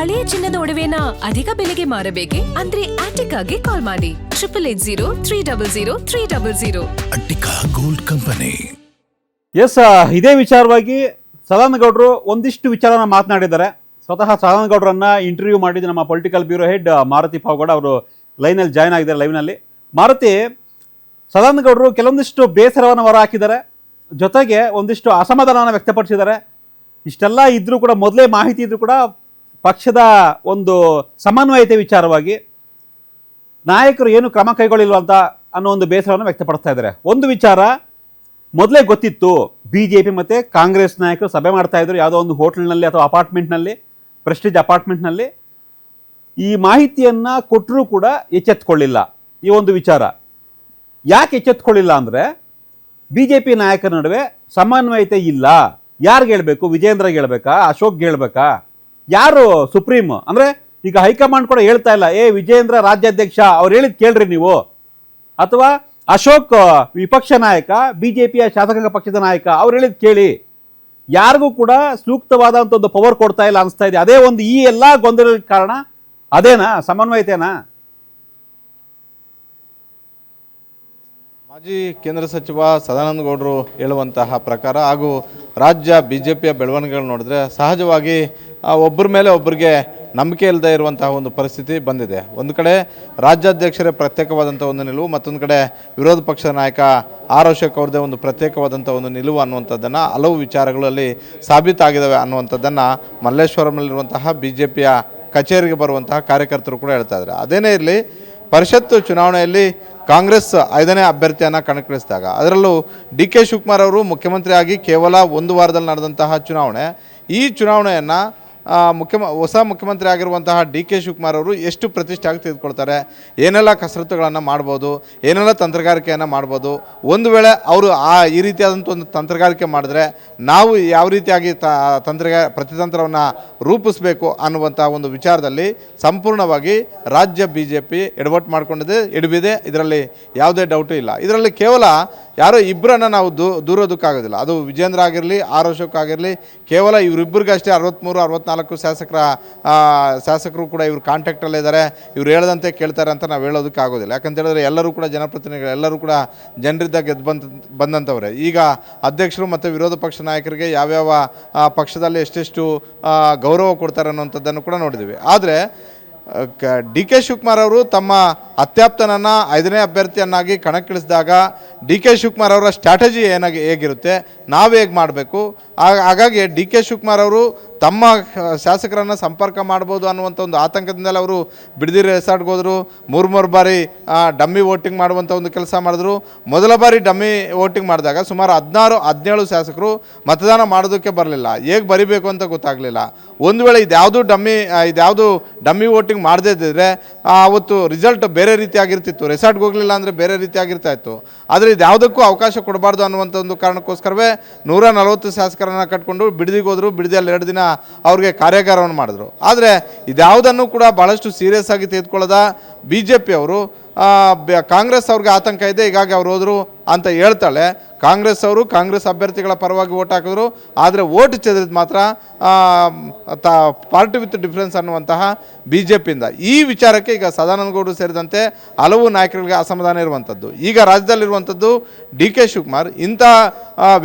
ಹಳೆಯ ಚಿನ್ನದ ಒಡವೆನ ಅಧಿಕ ಬೆಲೆಗೆ ಮಾರಬೇಕೆ? ಅಂದ್ರೆ ಆಟಿಕಾಗೆ ಕಾಲ್ ಮಾಡಿ 8880 ಅಟ್ಟಿಕಾ ಗೋಲ್ಡ್ ಕಂಪನಿ. ಎಸ್, ಇದೇ ವಿಚಾರವಾಗಿ ಸದಾನಗೌಡರು ಒಂದಿಷ್ಟು ವಿಚಾರನ ಮಾತನಾಡಿದ್ದಾರೆ. ಸ್ವತಃ ಸದಾನಗೌಡರನ್ನ ಇಂಟರ್ವ್ಯೂ ಮಾಡಿದ ನಮ್ಮ political bureau head Maruti Pavagowda ಅವರು ಲೈನಲ್ಲಿ ಜಾಯ್ನ್ ಆಗಿದ್ದಾರೆ. ಲೈವ್ನಲ್ಲಿ ಮಾರುತಿ, ಸದಾನಗೌಡರು ಕೆಲವೊಂದಿಷ್ಟು ಬೇಸರವನ್ನು ಹೊರ ಹಾಕಿದ್ದಾರೆ, ಜೊತೆಗೆ ಒಂದಿಷ್ಟು ಅಸಮಾಧಾನವನ್ನು ವ್ಯಕ್ತಪಡಿಸಿದ್ದಾರೆ. ಇಷ್ಟೆಲ್ಲ ಇದ್ರೂ ಕೂಡ, ಮೊದಲೇ ಮಾಹಿತಿ ಇದ್ರೂ ಕೂಡ ಪಕ್ಷದ ಒಂದು ಸಮನ್ವಯತೆ ವಿಚಾರವಾಗಿ ನಾಯಕರು ಏನು ಕ್ರಮ ಕೈಗೊಳ್ಳಿಲ್ವಂತ ಅನ್ನೋ ಒಂದು ಬೇಸರವನ್ನು ವ್ಯಕ್ತಪಡಿಸ್ತಾ ಇದ್ದಾರೆ. ಒಂದು ವಿಚಾರ ಮೊದಲೇ ಗೊತ್ತಿತ್ತು, ಬಿಜೆಪಿ ಮತ್ತು ಕಾಂಗ್ರೆಸ್ ನಾಯಕರು ಸಭೆ ಮಾಡ್ತಾ ಇದ್ರು ಯಾವುದೋ ಒಂದು ಹೋಟೆಲ್ನಲ್ಲಿ ಅಥವಾ ಅಪಾರ್ಟ್ಮೆಂಟ್ನಲ್ಲಿ, ಪ್ರೆಸ್ಟೀಜ್ ಅಪಾರ್ಟ್ಮೆಂಟ್ನಲ್ಲಿ. ಈ ಮಾಹಿತಿಯನ್ನು ಕೊಟ್ಟರೂ ಕೂಡ ಎಚ್ಚೆತ್ತುಕೊಳ್ಳಿಲ್ಲ. ಈ ಒಂದು ವಿಚಾರ ಯಾಕೆ ಎಚ್ಚೆತ್ತುಕೊಳ್ಳಿಲ್ಲ ಅಂದರೆ, ಬಿ ಜೆ ಪಿ ನಾಯಕರ ನಡುವೆ ಸಮನ್ವಯತೆ ಇಲ್ಲ. ಯಾರಿಗೆ ಹೇಳಬೇಕು? ವಿಜೇಂದ್ರಗೆ ಹೇಳ್ಬೇಕಾ? ಅಶೋಕ್ಗೆ ಹೇಳ್ಬೇಕಾ? ಯಾರು ಸುಪ್ರೀಂ? ಅಂದರೆ ಈಗ ಹೈಕಮಾಂಡ್ ಕೂಡ ಹೇಳ್ತಾ ಇಲ್ಲ, ವಿಜೇಂದ್ರ ರಾಜ್ಯಾಧ್ಯಕ್ಷ ಅವ್ರು ಹೇಳಿದ್ ಕೇಳ್ರಿ ನೀವು, ಅಥವಾ ಅಶೋಕ್ ವಿಪಕ್ಷ ನಾಯಕ, ಬಿಜೆಪಿಯ ಶಾಸಕಾಂಗ ಪಕ್ಷದ ನಾಯಕ, ಅವ್ರು ಹೇಳಿದ್ ಕೇಳಿ. ಯಾರಿಗೂ ಕೂಡ ಸೂಕ್ತವಾದಂಥ ಒಂದು ಪವರ್ ಕೊಡ್ತಾ ಇಲ್ಲ ಅನಿಸ್ತಾ ಇದೆ. ಅದೇ ಒಂದು ಈ ಎಲ್ಲ ಗೊಂದಲಕ್ಕೆ ಕಾರಣ ಅದೇನಾ? ಸಮನ್ವಯತೆನಾ? ಮಾಜಿ ಕೇಂದ್ರ ಸಚಿವ ಸದಾನಂದ ಗೌಡರು ಹೇಳುವಂತಹ ಪ್ರಕಾರ ಹಾಗೂ ರಾಜ್ಯ ಬಿಜೆಪಿಯ ಬೆಳವಣಿಗೆಗಳು ನೋಡಿದ್ರೆ ಸಹಜವಾಗಿ ಒಬ್ಬರ ಮೇಲೆ ಒಬ್ಬರಿಗೆ ನಂಬಿಕೆ ಇಲ್ಲದೆ ಇರುವಂತಹ ಒಂದು ಪರಿಸ್ಥಿತಿ ಬಂದಿದೆ. ಒಂದು ಕಡೆ ರಾಜ್ಯಾಧ್ಯಕ್ಷರೇ ಪ್ರತ್ಯೇಕವಾದಂಥ ಒಂದು ನಿಲುವು, ಮತ್ತೊಂದು ಕಡೆ ವಿರೋಧ ಪಕ್ಷದ ನಾಯಕ ಆರ್ ಅಶೋಕ್ ಅವ್ರದ್ದೇ ಒಂದು ಪ್ರತ್ಯೇಕವಾದಂಥ ಒಂದು ನಿಲುವು ಅನ್ನುವಂಥದ್ದನ್ನು ಹಲವು ವಿಚಾರಗಳಲ್ಲಿ ಸಾಬೀತಾಗಿದ್ದಾವೆ ಅನ್ನುವಂಥದ್ದನ್ನು ಮಲ್ಲೇಶ್ವರಂನಲ್ಲಿರುವಂತಹ ಬಿಜೆಪಿಯ ಕಚೇರಿಗೆ ಬರುವಂತಹ ಕಾರ್ಯಕರ್ತರು ಕೂಡ ಹೇಳ್ತಾ ಇದ್ದಾರೆ. ಅದೇನೇ ಇರಲಿ, ಪರಿಷತ್ತು ಚುನಾವಣೆಯಲ್ಲಿ ಕಾಂಗ್ರೆಸ್ 5ನೇ ಅಭ್ಯರ್ಥಿಯನ್ನು ಕಣಕ್ಕಿಳಿಸಿದಾಗ, ಅದರಲ್ಲೂ ಡಿ ಕೆ ಶಿವಕುಮಾರ್ ಅವರು ಮುಖ್ಯಮಂತ್ರಿ ಆಗಿ ಕೇವಲ ಒಂದು ವಾರದಲ್ಲಿ ನಡೆದಂತಹ ಚುನಾವಣೆ, ಈ ಚುನಾವಣೆಯನ್ನು ಹೊಸ ಮುಖ್ಯಮಂತ್ರಿ ಆಗಿರುವಂತಹ ಡಿ ಕೆ ಶಿವಕುಮಾರ್ ಅವರು ಎಷ್ಟು ಪ್ರತಿಷ್ಠೆಯಾಗಿ ತೆಗೆದುಕೊಳ್ತಾರೆ, ಏನೆಲ್ಲ ಕಸರತ್ತುಗಳನ್ನು ಮಾಡ್ಬೋದು, ಏನೆಲ್ಲ ತಂತ್ರಗಾರಿಕೆಯನ್ನು ಮಾಡ್ಬೋದು, ಒಂದು ವೇಳೆ ಅವರು ಈ ರೀತಿಯಾದಂಥ ಒಂದು ತಂತ್ರಗಾರಿಕೆ ಮಾಡಿದ್ರೆ ನಾವು ಯಾವ ರೀತಿಯಾಗಿ ಪ್ರತಿತಂತ್ರವನ್ನು ರೂಪಿಸಬೇಕು ಅನ್ನುವಂಥ ಒಂದು ವಿಚಾರದಲ್ಲಿ ಸಂಪೂರ್ಣವಾಗಿ ರಾಜ್ಯ ಬಿ ಜೆ ಪಿ ಎಡವಿದೆ. ಇದರಲ್ಲಿ ಯಾವುದೇ ಡೌಟು ಇಲ್ಲ. ಇದರಲ್ಲಿ ಕೇವಲ ಯಾರೋ ಇಬ್ಬರನ್ನು ನಾವು ದೂರೋದಕ್ಕಾಗೋದಿಲ್ಲ. ಅದು ವಿಜೇಂದ್ರ ಆಗಿರಲಿ, ಆರ್ ಅಶೋಕ್ ಆಗಿರಲಿ, ಕೇವಲ ಇವರಿಬ್ಬರಿಗಷ್ಟೇ 63-64 ಶಾಸಕರು ಕೂಡ ಇವರು ಕಾಂಟ್ಯಾಕ್ಟಲ್ಲೇ ಇದ್ದಾರೆ, ಇವ್ರು ಹೇಳ್ದಂತೆ ಕೇಳ್ತಾರೆ ಅಂತ ನಾವು ಹೇಳೋದಕ್ಕಾಗೋದಿಲ್ಲ. ಯಾಕಂತ ಹೇಳಿದ್ರೆ ಎಲ್ಲರೂ ಕೂಡ ಜನಪ್ರತಿನಿಧಿಗಳು, ಎಲ್ಲರೂ ಕೂಡ ಜನರಿಂದ ಗೆದ್ದು ಬಂದಂಥವ್ರೆ. ಈಗ ಅಧ್ಯಕ್ಷರು ಮತ್ತು ವಿರೋಧ ಪಕ್ಷ ನಾಯಕರಿಗೆ ಯಾವ್ಯಾವ ಪಕ್ಷದಲ್ಲಿ ಎಷ್ಟೆಷ್ಟು ಗೌರವ ಕೊಡ್ತಾರೆ ಅನ್ನೋಂಥದ್ದನ್ನು ಕೂಡ ನೋಡಿದ್ದೀವಿ. ಆದರೆ ಡಿ ಕೆ ಶಿವಕುಮಾರ್ ಅವರು ತಮ್ಮ ಅತ್ಯಾಪ್ತನನ್ನು 5ನೇ ಅಭ್ಯರ್ಥಿಯನ್ನಾಗಿ ಕಣಕ್ಕಿಳಿಸಿದಾಗ ಡಿ ಕೆ ಶಿವಕುಮಾರ್ ಅವರ ಸ್ಟ್ರಾಟಜಿ ಹೇಗಿರುತ್ತೆ, ನಾವು ಹೇಗೆ ಮಾಡಬೇಕು, ಹಾಗಾಗಿ ಡಿ ಕೆ ಶಿವಕುಮಾರ್ ಅವರು ತಮ್ಮ ಶಾಸಕರನ್ನು ಸಂಪರ್ಕ ಮಾಡ್ಬೋದು ಅನ್ನುವಂಥ ಒಂದು ಆತಂಕದಿಂದಲೇ ಅವರು ಬಿಡದಿ ರೆಸಾರ್ಟ್ಗೆ ಹೋದರು. 3 ಬಾರಿ ಡಮ್ಮಿ ವೋಟಿಂಗ್ ಮಾಡುವಂಥ ಒಂದು ಕೆಲಸ ಮಾಡಿದ್ರು. ಮೊದಲ ಬಾರಿ ಡಮ್ಮಿ ವೋಟಿಂಗ್ ಮಾಡಿದಾಗ ಸುಮಾರು 16-17 ಶಾಸಕರು ಮತದಾನ ಮಾಡೋದಕ್ಕೆ ಬರಲಿಲ್ಲ. ಹೇಗೆ ಬರಿಬೇಕು ಅಂತ ಗೊತ್ತಾಗಲಿಲ್ಲ. ಒಂದು ವೇಳೆ ಇದ್ಯಾವುದು ಡಮ್ಮಿ ವೋಟಿಂಗ್ ಮಾಡದೇ ಇದ್ದರೆ ಅವತ್ತು ರಿಸಲ್ಟ್ ಬೇರೆ ರೀತಿಯಾಗಿರ್ತಿತ್ತು, ರೆಸಾರ್ಟ್ಗೆ ಹೋಗಲಿಲ್ಲ ಅಂದರೆ ಬೇರೆ ರೀತಿಯಾಗಿರ್ತಾ ಇತ್ತು. ಆದರೆ ಇದ್ಯಾವುದಕ್ಕೂ ಅವಕಾಶ ಕೊಡಬಾರ್ದು ಅನ್ನುವಂಥ ಒಂದು ಕಾರಣಕ್ಕೋಸ್ಕರವೇ 140 ಶಾಸಕರನ್ನು ಕಟ್ಕೊಂಡು ಬಿಡದಿಗೆ ಹೋದರು. ಬಿಡದಿಯಲ್ಲಿ 2 ದಿನ ಅವ್ರಿಗೆ ಕಾರ್ಯಾಗಾರವನ್ನು ಮಾಡಿದ್ರು. ಆದರೆ ಇದ್ಯಾವುದನ್ನು ಕೂಡ ಭಾಳಷ್ಟು ಸೀರಿಯಸ್ ಆಗಿ ತೆಗೆದುಕೊಳ್ಳದ ಬಿ ಜೆ ಪಿ ಅವರು ಕಾಂಗ್ರೆಸ್ ಅವ್ರಿಗೆ ಆತಂಕ ಇದೆ, ಹೀಗಾಗಿ ಅವ್ರು ಹೋದರು ಅಂತ ಹೇಳ್ತಾಳೆ. ಕಾಂಗ್ರೆಸ್ ಅಭ್ಯರ್ಥಿಗಳ ಪರವಾಗಿ ಓಟ್ ಹಾಕಿದ್ರು, ಆದರೆ ಓಟ್ ಚೆದರಿದ್ದು ಮಾತ್ರ ಪಾರ್ಟಿ ವಿತ್ ಡಿಫರೆನ್ಸ್ ಅನ್ನುವಂತಹ ಬಿ ಜೆ ಪಿಯಿಂದ. ಈ ವಿಚಾರಕ್ಕೆ ಈಗ ಸದಾನಂದ ಗೌಡರು ಸೇರಿದಂತೆ ಹಲವು ನಾಯಕರಿಗೆ ಅಸಮಾಧಾನ ಇರುವಂಥದ್ದು. ಈಗ ರಾಜ್ಯದಲ್ಲಿರುವಂಥದ್ದು ಡಿ ಕೆ ಶಿವಕುಮಾರ್ ಇಂಥ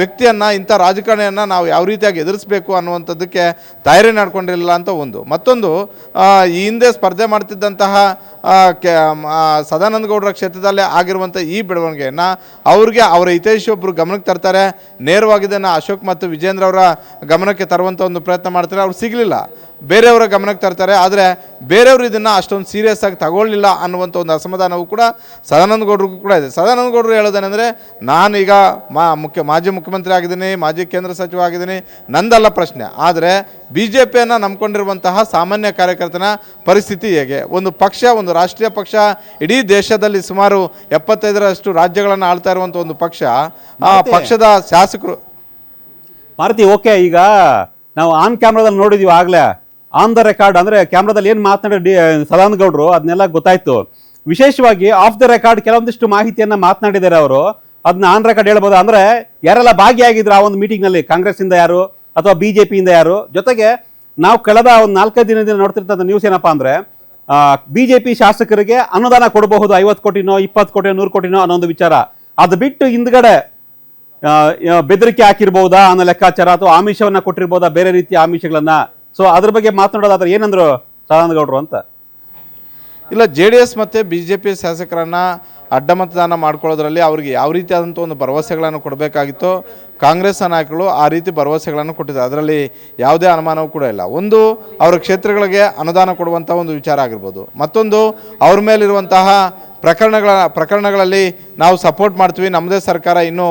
ವ್ಯಕ್ತಿಯನ್ನು, ಇಂಥ ರಾಜಕಾರಣಿಯನ್ನು ನಾವು ಯಾವ ರೀತಿಯಾಗಿ ಎದುರಿಸಬೇಕು ಅನ್ನುವಂಥದ್ದಕ್ಕೆ ತಯಾರಿ ಮಾಡ್ಕೊಂಡಿರಲಿಲ್ಲ ಅಂತ ಒಂದು. ಮತ್ತೊಂದು, ಈ ಹಿಂದೆ ಸ್ಪರ್ಧೆ ಮಾಡ್ತಿದ್ದಂತಹ ಸದಾನಂದ ಗೌಡರ ಕ್ಷೇತ್ರದಲ್ಲೇ ಆಗಿರುವಂಥ ಈ ಬೆಳವಣಿಗೆಯನ್ನು ಅವ್ರಿಗೆ ಅವರ ಹಿತೈಷಿ ಒಬ್ಬರು ಗಮನಕ್ಕೆ ತರ್ತಾರೆ. ನೇರವಾಗಿ ಇದನ್ನು ಅಶೋಕ್ ಮತ್ತು ವಿಜೇಂದ್ರ ಅವರ ಗಮನಕ್ಕೆ ತರುವಂಥ ಒಂದು ಪ್ರಯತ್ನ ಮಾಡ್ತಾರೆ. ಅವ್ರು ಸಿಗಲಿಲ್ಲ, ಬೇರೆಯವರ ಗಮನಕ್ಕೆ ತರ್ತಾರೆ. ಆದರೆ ಬೇರೆಯವರು ಇದನ್ನು ಅಷ್ಟೊಂದು ಸೀರಿಯಸ್ ಆಗಿ ತಗೊಳ್ಳಿಲ್ಲ ಅನ್ನುವಂಥ ಒಂದು ಅಸಮಾಧಾನವೂ ಕೂಡ ಸದಾನಂದ ಗೌಡರಿಗೂ ಕೂಡ ಇದೆ. ಸದಾನಂದ ಗೌಡರು ಹೇಳೋದೇನೆಂದರೆ, ನಾನೀಗ ಮಾಜಿ ಮುಖ್ಯಮಂತ್ರಿ ಆಗಿದ್ದೀನಿ, ಮಾಜಿ ಕೇಂದ್ರ ಸಚಿವ ಆಗಿದ್ದೀನಿ, ನಂದಲ್ಲ ಪ್ರಶ್ನೆ. ಆದರೆ ಬಿ ಜೆ ಪಿಯನ್ನು ನಂಬ್ಕೊಂಡಿರುವಂತಹ ಸಾಮಾನ್ಯ ಕಾರ್ಯಕರ್ತನ ಪರಿಸ್ಥಿತಿ ಹೇಗೆ? ಒಂದು ಪಕ್ಷ, ಒಂದು ರಾಷ್ಟ್ರೀಯ ಪಕ್ಷ, ಇಡೀ ದೇಶದಲ್ಲಿ ಸುಮಾರು 75ರಷ್ಟು ರಾಜ್ಯಗಳನ್ನು ಆಳ್ತಾ ಇರುವಂಥ ಒಂದು ಪಕ್ಷ, ಆ ಪಕ್ಷದ ಶಾಸಕರು ಮಾರುತಿ, ಓಕೆ, ಈಗ ನಾವು ಆನ್ ಕ್ಯಾಮ್ರಾದಲ್ಲಿ ನೋಡಿದೀವಿ, ಆಗಲೇ ಆನ್ ದ ರೆಕಾರ್ಡ್ ಅಂದರೆ ಕ್ಯಾಮ್ರಾದಲ್ಲಿ ಏನು ಮಾತನಾಡಿ ಸದಾನಂದ ಗೌಡರು ಅದನ್ನೆಲ್ಲ ಗೊತ್ತಾಯ್ತು. ವಿಶೇಷವಾಗಿ ಆಫ್ ದ ರೆಕಾರ್ಡ್ ಕೆಲವೊಂದಿಷ್ಟು ಮಾಹಿತಿಯನ್ನು ಮಾತನಾಡಿದ್ದಾರೆ ಅವರು, ಅದನ್ನ ಆನ್ ರೆಕಾರ್ಡ್ ಹೇಳ್ಬೋದು. ಅಂದರೆ ಯಾರೆಲ್ಲ ಭಾಗಿಯಾಗಿದ್ರು ಆ ಒಂದು ಮೀಟಿಂಗ್ನಲ್ಲಿ, ಕಾಂಗ್ರೆಸ್ಸಿಂದ ಯಾರು ಅಥವಾ ಬಿ ಜೆ ಪಿಯಿಂದ ಯಾರು, ಜೊತೆಗೆ ನಾವು ಕಳೆದ ಒಂದು 4-5 ದಿನದಿಂದ ನೋಡ್ತಿರ್ತಂಥ ನ್ಯೂಸ್ ಏನಪ್ಪಾ ಅಂದ್ರೆ ಬಿಜೆಪಿ ಶಾಸಕರಿಗೆ ಅನುದಾನ ಕೊಡಬಹುದು 50 ಕೋಟಿನೋ 20 ಕೋಟಿನೋ 100 ಕೋಟಿನೋ ಅನ್ನೋ ಒಂದು ವಿಚಾರ. ಅದು ಬಿಟ್ಟು ಹಿಂದ್ಗಡೆ ಬೆದರಿಕೆ ಹಾಕಿರ್ಬಹುದಾ ಅನ್ನೋ ಲೆಕ್ಕಾಚಾರ ಅಥವಾ ಆಮಿಷವನ್ನ ಕೊಟ್ಟಿರ್ಬೋದಾ, ಬೇರೆ ರೀತಿಯ ಆಮಿಷಗಳನ್ನ. ಸೊ ಅದ್ರ ಬಗ್ಗೆ ಮಾತನಾಡೋದಾದ್ರೆ ಏನಂದ್ರು ಸದಾನಂದ ಗೌಡರು ಅಂತ? ಇಲ್ಲ, JDS ಮತ್ತು BJP ಶಾಸಕರನ್ನು ಅಡ್ಡ ಮತದಾನ ಮಾಡ್ಕೊಳ್ಳೋದ್ರಲ್ಲಿ ಅವ್ರಿಗೆ ಯಾವ ರೀತಿಯಾದಂಥ ಒಂದು ಭರವಸೆಗಳನ್ನು ಕೊಡಬೇಕಾಗಿತ್ತೋ ಕಾಂಗ್ರೆಸ್ ನಾಯಕರು ಆ ರೀತಿ ಭರವಸೆಗಳನ್ನು ಕೊಟ್ಟಿದ್ದಾರೆ. ಅದರಲ್ಲಿ ಯಾವುದೇ ಅನುಮಾನವೂ ಕೂಡ ಇಲ್ಲ. ಒಂದು, ಅವರ ಕ್ಷೇತ್ರಗಳಿಗೆ ಅನುದಾನ ಕೊಡುವಂಥ ಒಂದು ವಿಚಾರ ಆಗಿರ್ಬೋದು. ಮತ್ತೊಂದು, ಅವ್ರ ಮೇಲಿರುವಂತಹ ಪ್ರಕರಣಗಳಲ್ಲಿ ನಾವು ಸಪೋರ್ಟ್ ಮಾಡ್ತೀವಿ, ನಮ್ಮದೇ ಸರ್ಕಾರ ಇನ್ನೂ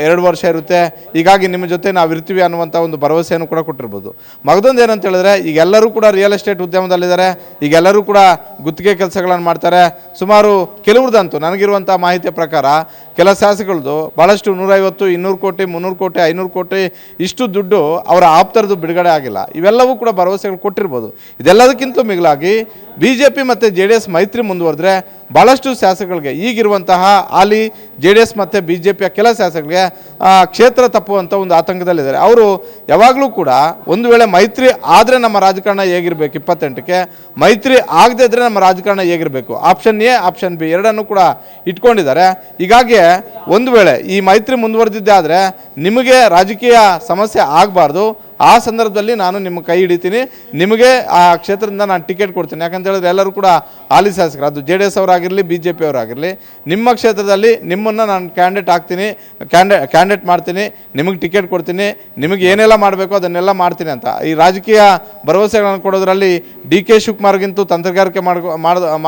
ಎರಡು ವರ್ಷ ಇರುತ್ತೆ, ಹೀಗಾಗಿ ನಿಮ್ಮ ಜೊತೆ ನಾವು ಇರ್ತೀವಿ ಅನ್ನುವಂಥ ಒಂದು ಭರವಸೆಯನ್ನು ಕೂಡ ಕೊಟ್ಟಿರ್ಬೋದು. ಮಗದೊಂದು ಏನಂತ ಹೇಳಿದ್ರೆ, ಈಗೆಲ್ಲರೂ ಕೂಡ ರಿಯಲ್ ಎಸ್ಟೇಟ್ ಉದ್ಯಮದಲ್ಲಿದ್ದಾರೆ, ಈಗೆಲ್ಲರೂ ಕೂಡ ಗುತ್ತಿಗೆ ಕೆಲಸಗಳನ್ನು ಮಾಡ್ತಾರೆ. ಸುಮಾರು ಕೆಲವ್ರದಂತೂ ನನಗಿರುವಂಥ ಮಾಹಿತಿಯ ಪ್ರಕಾರ ಕೆಲ ಶಾಸಕರದು ಭಾಳಷ್ಟು 150, 200 ಕೋಟಿ, 300 ಕೋಟಿ, 500 ಕೋಟಿ ಇಷ್ಟು ದುಡ್ಡು ಅವರ ಆಪ್ತರದ್ದು ಬಿಡುಗಡೆ ಆಗಿಲ್ಲ. ಇವೆಲ್ಲವೂ ಕೂಡ ಭರವಸೆಗಳು ಕೊಟ್ಟಿರ್ಬೋದು. ಇದೆಲ್ಲದಕ್ಕಿಂತ ಮಿಗಿಲಾಗಿ BJP ಮತ್ತು JDS ಮೈತ್ರಿ ಮುಂದುವರೆದ್ರೆ ಭಾಳಷ್ಟು ಶಾಸಕರಿಗೆ, ಈಗಿರುವಂತಹ ಹಾಲಿ JDS ಮತ್ತು BJPಯ ಕೆಲ ಶಾಸಕರಿಗೆ ಕ್ಷೇತ್ರ ತಪ್ಪುವಂಥ ಒಂದು ಆತಂಕದಲ್ಲಿದ್ದಾರೆ. ಅವರು ಯಾವಾಗಲೂ ಕೂಡ ಒಂದು ವೇಳೆ ಮೈತ್ರಿ ಆದರೆ ನಮ್ಮ ರಾಜಕಾರಣ ಹೇಗಿರಬೇಕು, 28ಕ್ಕೆ ಮೈತ್ರಿ ಆಗದೇ ಇದ್ದರೆ ನಮ್ಮ ರಾಜಕಾರಣ ಹೇಗಿರಬೇಕು, ಆಪ್ಷನ್ A, ಆಪ್ಷನ್ B ಎರಡನ್ನೂ ಕೂಡ ಇಟ್ಕೊಂಡಿದ್ದಾರೆ. ಹೀಗಾಗಿ ಒಂದು ವೇಳೆ ಈ ಮೈತ್ರಿ ಮುಂದುವರೆದಿದ್ದೆ ಆದರೆ ನಿಮಗೆ ರಾಜಕೀಯ ಸಮಸ್ಯೆ ಆಗಬಾರ್ದು. ಆ ಸಂದರ್ಭದಲ್ಲಿ ನಾನು ನಿಮ್ಮ ಕೈ ಹಿಡಿತೀನಿ, ನಿಮಗೆ ಆ ಕ್ಷೇತ್ರದಿಂದ ನಾನು ಟಿಕೆಟ್ ಕೊಡ್ತೀನಿ. ಯಾಕಂತ ಹೇಳಿದ್ರೆ ಎಲ್ಲರೂ ಕೂಡ ಹಾಲಿ ಶಾಸಕರು, ಅದು JDS ಅವರಾಗಿರಲಿ BJP ಅವರಾಗಿರಲಿ, ನಿಮ್ಮ ಕ್ಷೇತ್ರದಲ್ಲಿ ನಿಮ್ಮನ್ನು ನಾನು ಕ್ಯಾಂಡಿಡೇಟ್ ಮಾಡ್ತೀನಿ, ನಿಮಗೆ ಟಿಕೆಟ್ ಕೊಡ್ತೀನಿ, ನಿಮಗೆ ಏನೆಲ್ಲ ಮಾಡಬೇಕು ಅದನ್ನೆಲ್ಲ ಮಾಡ್ತೀನಿ ಅಂತ ಈ ರಾಜಕೀಯ ಭರವಸೆಗಳನ್ನು ಕೊಡೋದ್ರಲ್ಲಿ DK ಶಿವಕುಮಾರ್ಗಿಂತೂ ತಂತ್ರಗಾರಿಕೆ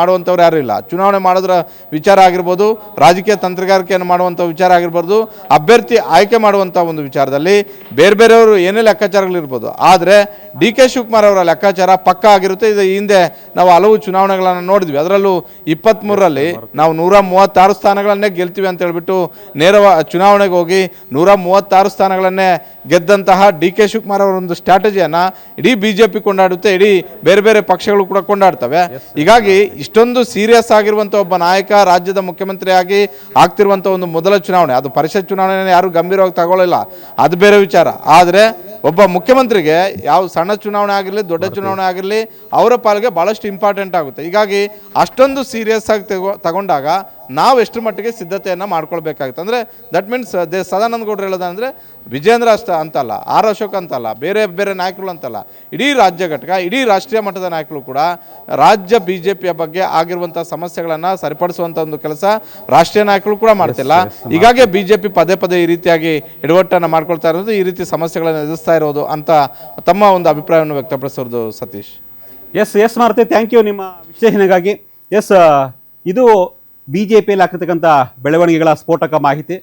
ಮಾಡುವಂಥವ್ರು ಯಾರೂ ಇಲ್ಲ. ಚುನಾವಣೆ ಮಾಡೋದ್ರ ವಿಚಾರ ಆಗಿರ್ಬೋದು, ರಾಜಕೀಯ ತಂತ್ರಗಾರಿಕೆಯನ್ನು ಮಾಡುವಂಥ ವಿಚಾರ ಆಗಿರ್ಬೋದು, ಅಭ್ಯರ್ಥಿ ಆಯ್ಕೆ ಮಾಡುವಂಥ ಒಂದು ವಿಚಾರದಲ್ಲಿ ಬೇರೆಯವರು ಏನೇ ಲೆಕ್ಕಾಚಾರಗಳಿರ್ಬೋದು. ಆದರೆ DK ಶಿವಕುಮಾರ್ ಅವರ ಲೆಕ್ಕಾಚಾರ ಪಕ್ಕ ಆಗಿರುತ್ತೆ. ಇದು ಹಿಂದೆ ನಾವು ಹಲವು ಚುನಾವಣೆಗಳನ್ನು ನೋಡಿದ್ವಿ. ಅದರಲ್ಲೂ 23ರಲ್ಲಿ ನಾವು 136 ಸ್ಥಾನಗಳನ್ನೇ ಗೆಲ್ತೀವಿ ಅಂತ ಹೇಳ್ಬಿಟ್ಟು ನೇರ ಚುನಾವಣೆಗೆ ಹೋಗಿ 136 ಸ್ಥಾನಗಳನ್ನೇ ಗೆದ್ದಂತಹ DK ಶಿವಕುಮಾರ್ ಅವರ ಒಂದು ಸ್ಟ್ರಾಟಜಿಯನ್ನು ಇಡೀ BJP ಕೊಂಡಾಡುತ್ತೆ, ಇಡೀ ಬೇರೆ ಪಕ್ಷಗಳು ಕೂಡ ಕೊಂಡಾಡ್ತವೆ. ಹೀಗಾಗಿ ಇಷ್ಟೊಂದು ಸೀರಿಯಸ್ ಆಗಿರುವಂಥ ಒಬ್ಬ ನಾಯಕ ರಾಜ್ಯದ ಮುಖ್ಯಮಂತ್ರಿಯಾಗಿ ಆಗ್ತಿರುವಂಥ ಒಂದು ಮೊದಲ ಚುನಾವಣೆ, ಅದು ಪರಿಷತ್ ಚುನಾವಣೆಯನ್ನು ಯಾರು ಗಂಭೀರವಾಗಿ ತಗೊಳ್ಳಿಲ್ಲ, ಅದು ಬೇರೆ ವಿಚಾರ. ಆದರೆ ಒಬ್ಬ ಮುಖ್ಯಮಂತ್ರಿಗೆ ಯಾವ ಸಣ್ಣ ಚುನಾವಣೆ ಆಗಿರಲಿ ದೊಡ್ಡ ಚುನಾವಣೆ ಆಗಿರಲಿ ಅವರ ಪಾಲಿಗೆ ಭಾಳಷ್ಟು ಇಂಪಾರ್ಟೆಂಟ್ ಆಗುತ್ತೆ. ಹೀಗಾಗಿ ಅಷ್ಟೊಂದು ಸೀರಿಯಸ್ ಆಗಿ ತಗೊಂಡಾಗ ನಾವು ಎಷ್ಟು ಮಟ್ಟಿಗೆ ಸಿದ್ಧತೆಯನ್ನು ಮಾಡ್ಕೊಳ್ಬೇಕಾಗುತ್ತೆ ಅಂದರೆ ದಟ್ ಮೀನ್ಸ್ ಸದಾನಂದ ಗೌಡರು ಹೇಳೋದಂದರೆ ವಿಜೇಂದ್ರ ಅಂತಲ್ಲ, R ಅಶೋಕ್ ಅಂತಲ್ಲ, ಬೇರೆ ನಾಯಕರು ಅಂತಲ್ಲ, ಇಡೀ ರಾಜ್ಯ ಘಟಕ, ಇಡೀ ರಾಷ್ಟ್ರೀಯ ಮಟ್ಟದ ನಾಯಕರು ಕೂಡ ರಾಜ್ಯ BJPಯ ಬಗ್ಗೆ ಆಗಿರುವಂಥ ಸಮಸ್ಯೆಗಳನ್ನು ಸರಿಪಡಿಸುವಂಥ ಒಂದು ಕೆಲಸ ರಾಷ್ಟ್ರೀಯ ನಾಯಕರು ಕೂಡ ಮಾಡ್ತಿಲ್ಲ. ಹೀಗಾಗಿ BJP ಪದೇ ಈ ರೀತಿಯಾಗಿ ಎಡವಟ್ಟನ್ನು ಮಾಡ್ಕೊಳ್ತಾ ಇರೋದು, ಈ ರೀತಿ ಸಮಸ್ಯೆಗಳನ್ನು ಎದುರಿಸ್ತಾ ಇರೋದು ಅಂತ ತಮ್ಮ ಒಂದು ಅಭಿಪ್ರಾಯವನ್ನು ವ್ಯಕ್ತಪಡಿಸೋದು. Satish. S Maruti, thank you ನಿಮ್ಮ ವಿಶ್ಲೇಷಣೆಗಾಗಿ. ಇದು BJPಯಲ್ಲಿ ಆಗ್ತಿರ್ತಕ್ಕಂಥ ಬೆಳವಣಿಗೆಗಳ ಸ್ಫೋಟಕ ಮಾಹಿತಿ.